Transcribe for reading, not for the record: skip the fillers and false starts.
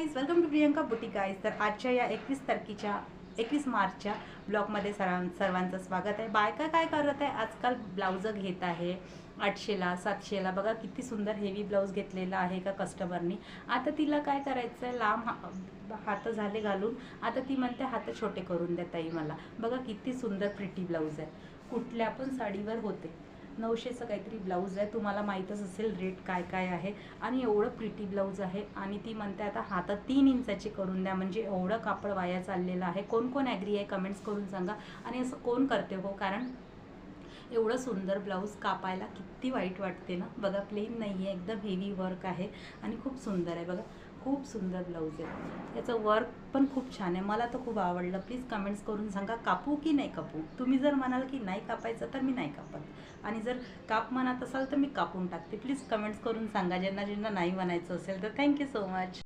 Guys, welcome to Priyanka boutique guys. तर आजच्या या 21 मार्चच्या ब्लॉगमध्ये सर्वांचं स्वागत आहे. बायका काय करत आहे आजकाल, ब्लाउज घेत आहे 800ला 700ला. बघा किती सुंदर हेवी ब्लाऊज घेतलेला आहे का कस्टमरनी. आता तिला काय करायचं आहे, लांब हात झाले घालून, आता ती म्हणते हात छोटे करून द्या ताई मला. बघा किती सुंदर प्रिटी ब्लाऊज आहे, कुठल्या पण साडीवर होते. 900चं काहीतरी ब्लाऊज आहे, तुम्हाला माहीतच असेल रेट काय काय आहे. आणि एवढं प्रिटी ब्लाऊज आहे. आणि ती म्हणते आता हातात 3 इंचाची करून द्या. म्हणजे एवढं कापड वाया चाललेलं आहे. कोण कोण ॲग्री आहे कमेंट्स करून सांगा. आणि असं कोण करते हो, कारण एवढं सुंदर ब्लाऊज कापायला किती वाईट वाटते ना. बघा प्लेन नाही आहे, एकदम हेवी वर्क आहे आणि खूप सुंदर आहे. बघा खूप सुंदर ब्लाऊज आहे, याचं वर्क पण खूप छान आहे. मला तर खूप आवडलं. प्लीज कमेंट्स करून सांगा कापू की नाही कापू. तुम्ही जर म्हणाल की नाही कापायचं तर मी नाही कापत, आणि जर काप म्हणत असाल तर मी कापून टाकते. प्लीज कमेंट्स करून सांगा ज्यांना ज्यांना नाही म्हणायचं असेल तर. Thank you so much.